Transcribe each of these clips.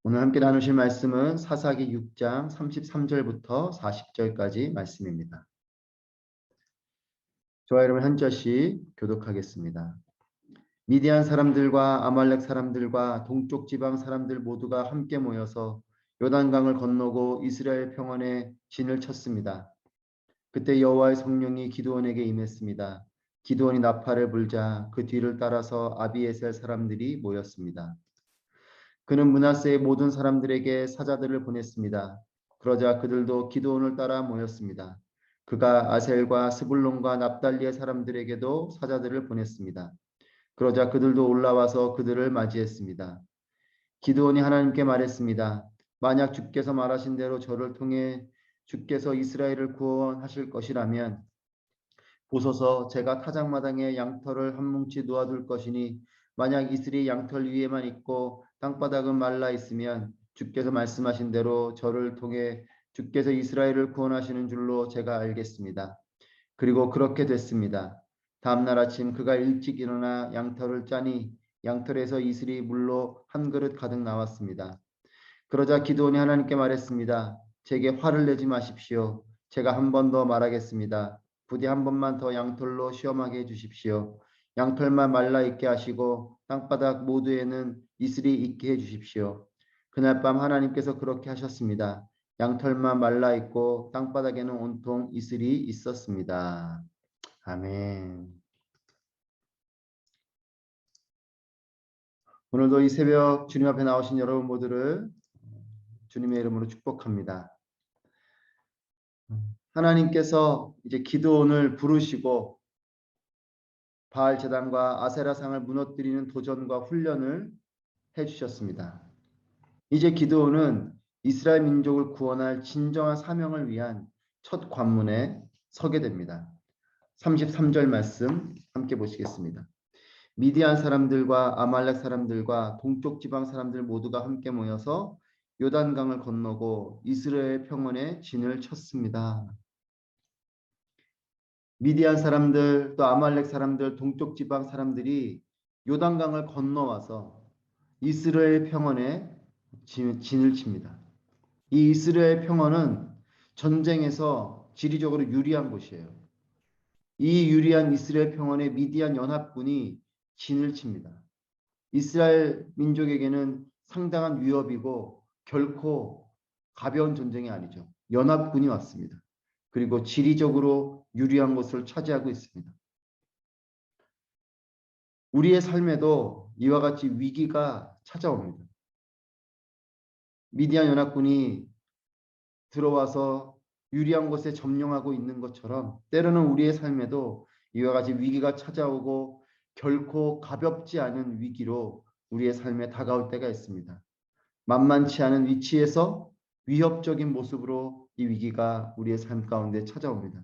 오늘 함께 나누실 말씀은 사사기 6장 33절부터 40절까지 말씀입니다. 저와 여러분 한 절씩 교독하겠습니다. 미디안 사람들과 아말렉 사람들과 동쪽 지방 사람들 모두가 함께 모여서 요단강을 건너고 이스라엘 평원에 진을 쳤습니다. 그때 여호와의 성령이 기드온에게 임했습니다. 기드온이 나팔을 불자 그 뒤를 따라서 아비에셀 사람들이 모였습니다. 그는 므낫세의 모든 사람들에게 사자들을 보냈습니다. 그러자 그들도 기드온을 따라 모였습니다. 그가 아셀과 스불론과 납달리의 사람들에게도 사자들을 보냈습니다. 그러자 그들도 올라와서 그들을 맞이했습니다. 기드온이 하나님께 말했습니다. 만약 주께서 말하신 대로 저를 통해 주께서 이스라엘을 구원하실 것이라면 보소서, 제가 타작마당에 양털을 한 뭉치 놓아둘 것이니 만약 이슬이 양털 위에만 있고 땅바닥은 말라 있으면 주께서 말씀하신 대로 저를 통해 주께서 이스라엘을 구원하시는 줄로 제가 알겠습니다. 그리고 그렇게 됐습니다. 다음날 아침 그가 일찍 일어나 양털을 짜니 양털에서 이슬이 물로 한 그릇 가득 나왔습니다. 그러자 기드온이 하나님께 말했습니다. 제게 화를 내지 마십시오. 제가 한 번 더 말하겠습니다. 부디 한 번만 더 양털로 시험하게 해주십시오. 양털만 말라 있게 하시고 땅바닥 모두에는 이슬이 있게 해주십시오. 그날 밤 하나님께서 그렇게 하셨습니다. 양털만 말라 있고 땅바닥에는 온통 이슬이 있었습니다. 아멘. 오늘도 이 새벽 주님 앞에 나오신 여러분 모두를 주님의 이름으로 축복합니다. 하나님께서 이제 기드온을 부르시고 바알 제단과 아세라상을 무너뜨리는 도전과 훈련을 해주셨습니다. 이제 기드온은 이스라엘 민족을 구원할 진정한 사명을 위한 첫 관문에 서게 됩니다. 33절 말씀 함께 보시겠습니다. 미디안 사람들과 아말렉 사람들과 동쪽 지방 사람들 모두가 함께 모여서 요단강을 건너고 이스라엘 평원에 진을 쳤습니다. 미디안 사람들 또 아말렉 사람들 동쪽 지방 사람들이 요단강을 건너와서 이스라엘 평원에 진을 칩니다. 이 이스라엘 평원은 전쟁에서 지리적으로 유리한 곳이에요. 이 유리한 이스라엘 평원에 미디안 연합군이 진을 칩니다. 이스라엘 민족에게는 상당한 위협이고 결코 가벼운 전쟁이 아니죠. 연합군이 왔습니다. 그리고 지리적으로 유리한 곳을 차지하고 있습니다. 우리의 삶에도 이와 같이 위기가 찾아옵니다. 미디안 연합군이 들어와서 유리한 곳에 점령하고 있는 것처럼 때로는 우리의 삶에도 이와 같이 위기가 찾아오고 결코 가볍지 않은 위기로 우리의 삶에 다가올 때가 있습니다. 만만치 않은 위치에서 위협적인 모습으로 이 위기가 우리의 삶 가운데 찾아옵니다.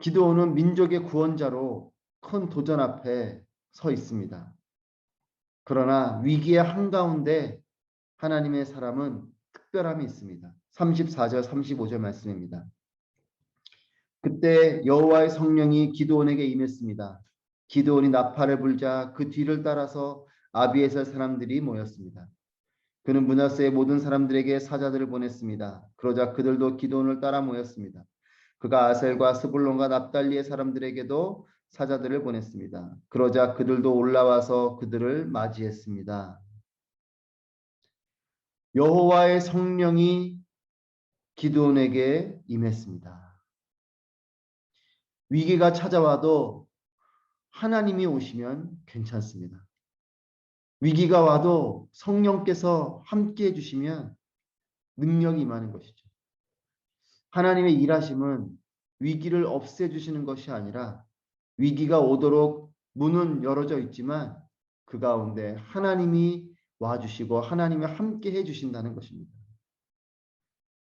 기드온은 민족의 구원자로 큰 도전 앞에 서 있습니다. 그러나 위기의 한가운데 하나님의 사람은 특별함이 있습니다. 34절 35절 말씀입니다. 그때 여호와의 성령이 기드온에게 임했습니다. 기드온이 나팔을 불자 그 뒤를 따라서 아비에셀 사람들이 모였습니다. 그는 므낫세의 모든 사람들에게 사자들을 보냈습니다. 그러자 그들도 기드온을 따라 모였습니다. 그가 아셀과 스불론과 납달리의 사람들에게도 사자들을 보냈습니다. 그러자 그들도 올라와서 그들을 맞이했습니다. 여호와의 성령이 기드온에게 임했습니다. 위기가 찾아와도 하나님이 오시면 괜찮습니다. 위기가 와도 성령께서 함께 해주시면 능력이 임하는 것이죠. 하나님의 일하심은 위기를 없애주시는 것이 아니라 위기가 오도록 문은 열어져 있지만 그 가운데 하나님이 와주시고 하나님이 함께 해주신다는 것입니다.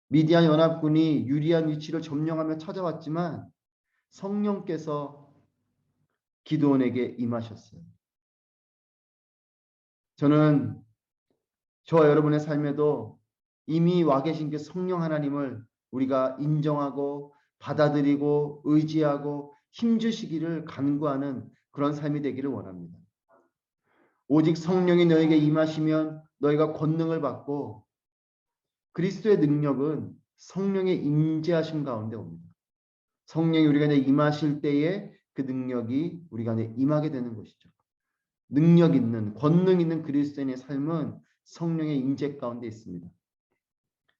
미디안 연합군이 유리한 위치를 점령하며 찾아왔지만 성령께서 기드온에게 임하셨어요. 저는 저와 여러분의 삶에도 이미 와 계신 그 성령 하나님을 우리가 인정하고 받아들이고 의지하고 힘주시기를 간구하는 그런 삶이 되기를 원합니다. 오직 성령이 너에게 임하시면 너희가 권능을 받고 그리스도의 능력은 성령의 임재하심 가운데 옵니다. 성령이 우리 안에 임하실 때에 그 능력이 우리 안에 임하게 되는 것이죠. 능력 있는 권능 있는 그리스도인의 삶은 성령의 임재 가운데 있습니다.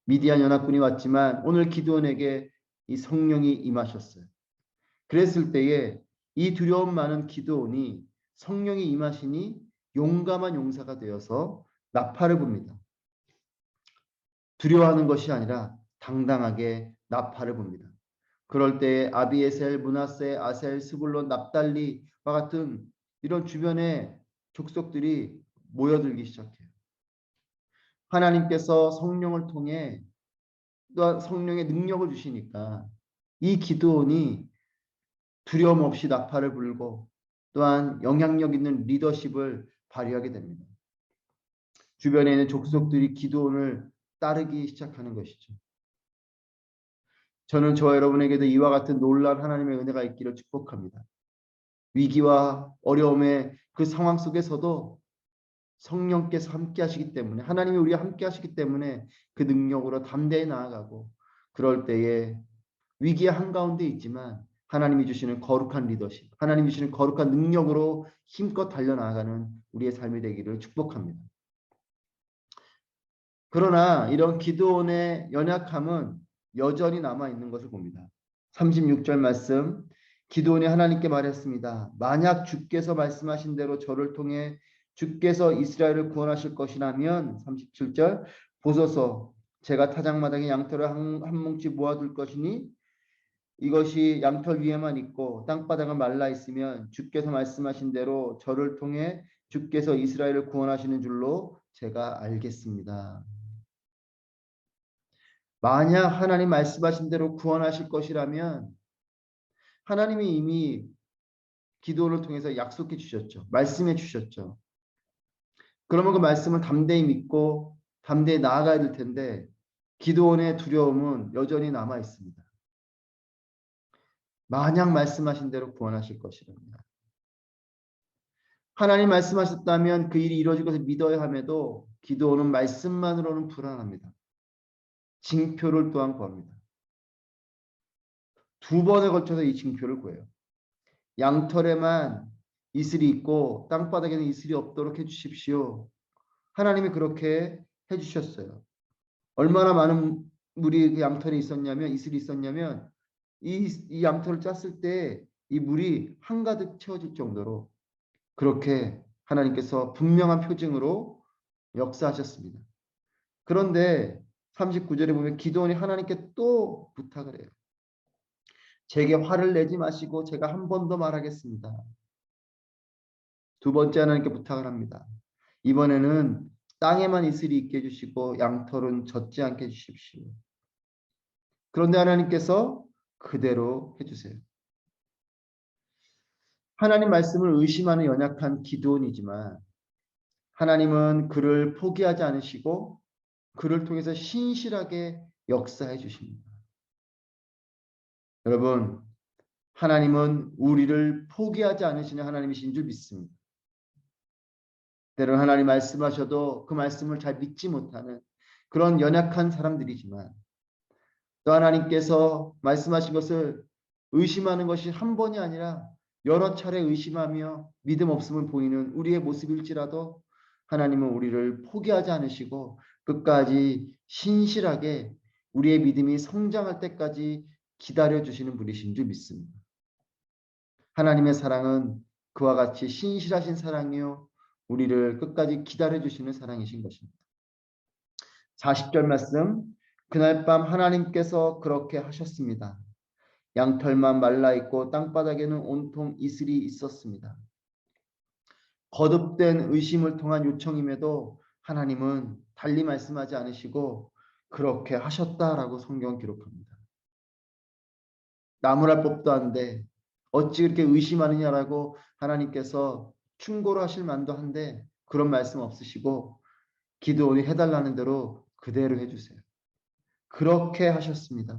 미디안 연합군이 왔지만 오늘 기드온에게 이 성령이 임하셨어요. 그랬을 때에 이 두려움 많은 기드온이 성령이 임하시니 용감한 용사가 되어서 나팔을 붑니다. 두려워하는 것이 아니라 당당하게 나팔을 붑니다. 그럴 때에 아비에셀, 므낫세, 아셀, 스불론, 납달리와 같은 이런 주변의 족속들이 모여들기 시작해요. 하나님께서 성령을 통해 또한 성령의 능력을 주시니까 이 기드온이 두려움 없이 나팔을 불고 또한 영향력 있는 리더십을 발휘하게 됩니다. 주변에 있는 족속들이 기드온을 따르기 시작하는 것이죠. 저는 저와 여러분에게도 이와 같은 놀라운 하나님의 은혜가 있기를 축복합니다. 위기와 어려움의 그 상황 속에서도 성령께서 함께 하시기 때문에 하나님이 우리와 함께 하시기 때문에 그 능력으로 담대히 나아가고 그럴 때에 위기의 한가운데 있지만 하나님이 주시는 거룩한 리더십, 하나님이 주시는 거룩한 능력으로 힘껏 달려나가는 우리의 삶이 되기를 축복합니다. 그러나 이런 기드온의 연약함은 여전히 남아있는 것을 봅니다. 36절 말씀, 기드온이 하나님께 말했습니다. 만약 주께서 말씀하신 대로 저를 통해 주께서 이스라엘을 구원하실 것이라면 37절, 보소서 제가 타작마당에 양털을 한 뭉치 모아둘 것이니 이것이 양털 위에만 있고 땅바닥은 말라 있으면 주께서 말씀하신 대로 저를 통해 주께서 이스라엘을 구원하시는 줄로 제가 알겠습니다. 만약 하나님 말씀하신 대로 구원하실 것이라면 하나님이 이미 기도를 통해서 약속해 주셨죠. 말씀해 주셨죠. 그러면 그 말씀을 담대히 믿고 담대히 나아가야 될 텐데 기도원의 두려움은 여전히 남아 있습니다. 만약 말씀하신 대로 구원하실 것이라면 하나님 말씀하셨다면 그 일이 이루어질 것을 믿어야 함에도 기도원은 말씀만으로는 불안합니다. 징표를 또한 구합니다. 두 번에 걸쳐서 이 징표를 구해요. 양털에만 이슬이 있고 땅바닥에는 이슬이 없도록 해주십시오. 하나님이 그렇게 해주셨어요. 얼마나 많은 물이 그 양털에 있었냐면 이슬이 있었냐면 이 양털을 짰을 때 이 물이 한가득 채워질 정도로 그렇게 하나님께서 분명한 표징으로 역사하셨습니다. 그런데 39절에 보면 기도원이 하나님께 또 부탁을 해요. 제게 화를 내지 마시고 제가 한 번 더 말하겠습니다. 두 번째 하나님께 부탁을 합니다. 이번에는 땅에만 이슬이 있게 해주시고 양털은 젖지 않게 해주십시오. 그런데 하나님께서 그대로 해주세요. 하나님 말씀을 의심하는 연약한 기드온이지만 하나님은 그를 포기하지 않으시고 그를 통해서 신실하게 역사해 주십니다. 여러분, 하나님은 우리를 포기하지 않으시는 하나님이신 줄 믿습니다. 때로는 하나님 말씀하셔도 그 말씀을 잘 믿지 못하는 그런 연약한 사람들이지만 또 하나님께서 말씀하신 것을 의심하는 것이 한 번이 아니라 여러 차례 의심하며 믿음 없음을 보이는 우리의 모습일지라도 하나님은 우리를 포기하지 않으시고 끝까지 신실하게 우리의 믿음이 성장할 때까지 기다려주시는 분이신 줄 믿습니다. 하나님의 사랑은 그와 같이 신실하신 사랑이요 우리를 끝까지 기다려주시는 사랑이신 것입니다. 40절 말씀, 그날 밤 하나님께서 그렇게 하셨습니다. 양털만 말라있고 땅바닥에는 온통 이슬이 있었습니다. 거듭된 의심을 통한 요청임에도 하나님은 달리 말씀하지 않으시고 그렇게 하셨다라고 성경은 기록합니다. 나무랄 법도 한데 어찌 그렇게 의심하느냐라고 하나님께서 충고를 하실 만도 한데 그런 말씀 없으시고 기드온이 해달라는 대로 그대로 해주세요. 그렇게 하셨습니다.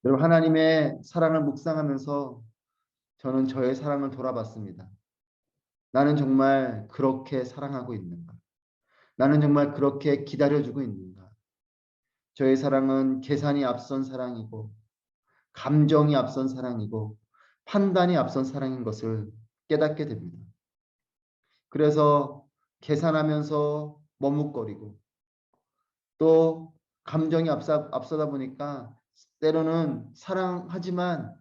여러분 하나님의 사랑을 묵상하면서 저는 저의 사랑을 돌아봤습니다. 나는 정말 그렇게 사랑하고 있는가? 나는 정말 그렇게 기다려주고 있는가? 저의 사랑은 계산이 앞선 사랑이고 감정이 앞선 사랑이고 판단이 앞선 사랑인 것을 깨닫게 됩니다. 그래서 계산하면서 머뭇거리고 또 감정이 앞서다 보니까 때로는 사랑하지만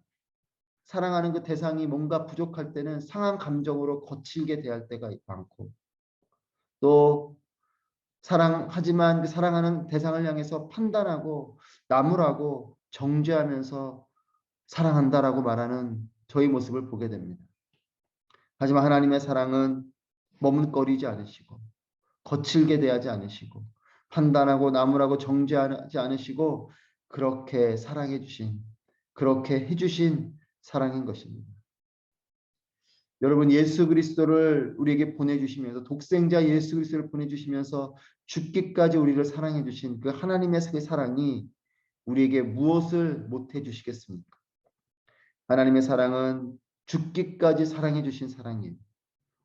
사랑하는 그 대상이 뭔가 부족할 때는 상한 감정으로 거칠게 대할 때가 많고 또 사랑하지만 그 사랑하는 대상을 향해서 판단하고 나무라고 정죄하면서 사랑한다라고 말하는 저희 모습을 보게 됩니다. 하지만 하나님의 사랑은 머뭇거리지 않으시고 거칠게 대하지 않으시고 판단하고 나무라고 정죄하지 않으시고 그렇게 사랑해 주신 그렇게 해주신 사랑인 것입니다. 여러분 예수 그리스도를 우리에게 보내주시면서 독생자 예수 그리스도를 보내주시면서 죽기까지 우리를 사랑해 주신 그 하나님의 그 사랑이 우리에게 무엇을 못해 주시겠습니까? 하나님의 사랑은 죽기까지 사랑해 주신 사랑이에요.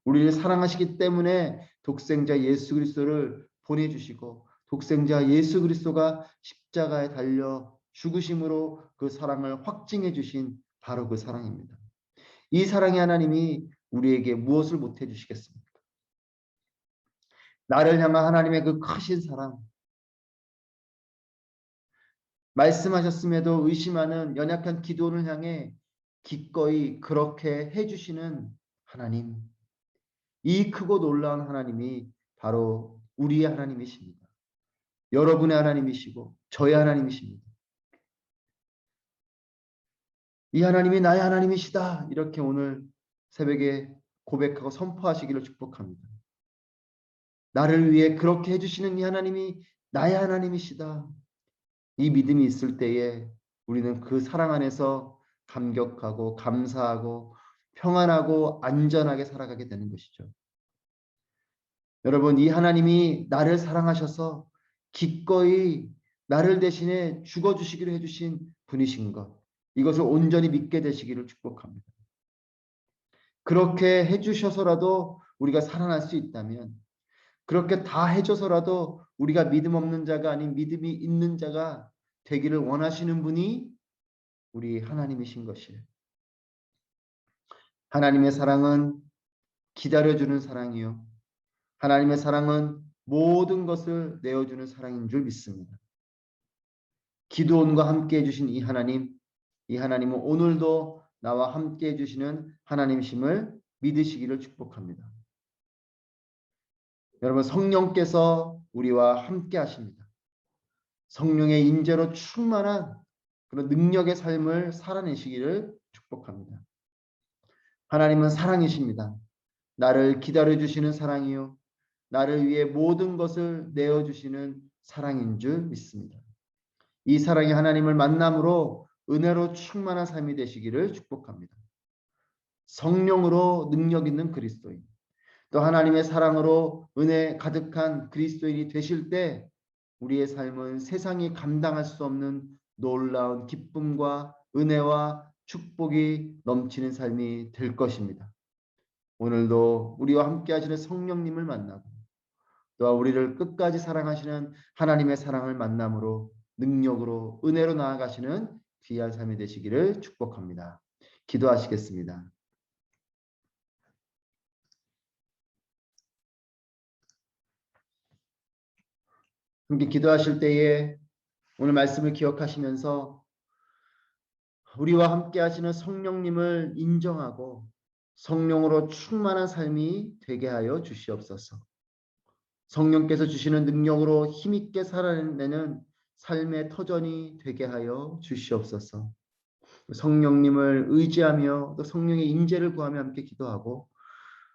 우리를 사랑하시기 때문에 독생자 예수 그리스도를 보내주시고 독생자 예수 그리스도가 십자가에 달려 죽으심으로 그 사랑을 확증해 주신 바로 그 사랑입니다. 이 사랑의 하나님이 우리에게 무엇을 못해 주시겠습니까? 나를 향한 하나님의 그 크신 사랑, 말씀하셨음에도 의심하는 연약한 기도를 향해 기꺼이 그렇게 해주시는 하나님, 이 크고 놀라운 하나님이 바로 우리의 하나님이십니다. 여러분의 하나님이시고 저의 하나님이십니다. 이 하나님이 나의 하나님이시다. 이렇게 오늘 새벽에 고백하고 선포하시기를 축복합니다. 나를 위해 그렇게 해주시는 이 하나님이 나의 하나님이시다. 이 믿음이 있을 때에 우리는 그 사랑 안에서 감격하고 감사하고 평안하고 안전하게 살아가게 되는 것이죠. 여러분, 이 하나님이 나를 사랑하셔서 기꺼이 나를 대신에 죽어주시기로 해주신 분이신 것, 이것을 온전히 믿게 되시기를 축복합니다. 그렇게 해주셔서라도 우리가 살아날 수 있다면, 그렇게 다 해줘서라도 우리가 믿음 없는 자가 아닌 믿음이 있는 자가 되기를 원하시는 분이 우리 하나님이신 것이에요. 하나님의 사랑은 기다려주는 사랑이요. 하나님의 사랑은 모든 것을 내어주는 사랑인 줄 믿습니다. 기도원과 함께 해주신 이 하나님은 오늘도 나와 함께 해주시는 하나님이심을 믿으시기를 축복합니다. 여러분, 성령께서 우리와 함께 하십니다. 성령의 인재로 충만한 그런 능력의 삶을 살아내시기를 축복합니다. 하나님은 사랑이십니다. 나를 기다려주시는 사랑이요. 나를 위해 모든 것을 내어주시는 사랑인 줄 믿습니다. 이 사랑이 하나님을 만남으로 은혜로 충만한 삶이 되시기를 축복합니다. 성령으로 능력 있는 그리스도인, 또 하나님의 사랑으로 은혜 가득한 그리스도인이 되실 때 우리의 삶은 세상이 감당할 수 없는 놀라운 기쁨과 은혜와 축복이 넘치는 삶이 될 것입니다. 오늘도 우리와 함께 하시는 성령님을 만나고 또 우리를 끝까지 사랑하시는 하나님의 사랑을 만남으로 능력으로 은혜로 나아가시는 귀한 삶이 되시기를 축복합니다. 기도하시겠습니다. 함께 기도하실 때에 오늘 말씀을 기억하시면서 우리와 함께 하시는 성령님을 인정하고 성령으로 충만한 삶이 되게 하여 주시옵소서. 성령께서 주시는 능력으로 힘있게 살아내는 삶의 터전이 되게 하여 주시옵소서. 성령님을 의지하며 또 성령의 인재를 구하며 함께 기도하고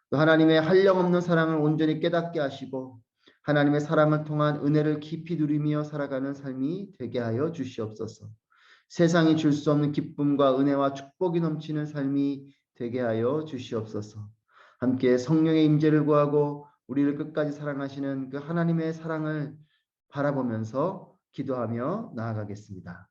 또 하나님의 한량없는 사랑을 온전히 깨닫게 하시고 하나님의 사랑을 통한 은혜를 깊이 누리며 살아가는 삶이 되게 하여 주시옵소서. 세상이 줄 수 없는 기쁨과 은혜와 축복이 넘치는 삶이 되게 하여 주시옵소서. 함께 성령의 임재를 구하고 우리를 끝까지 사랑하시는 그 하나님의 사랑을 바라보면서 기도하며 나아가겠습니다.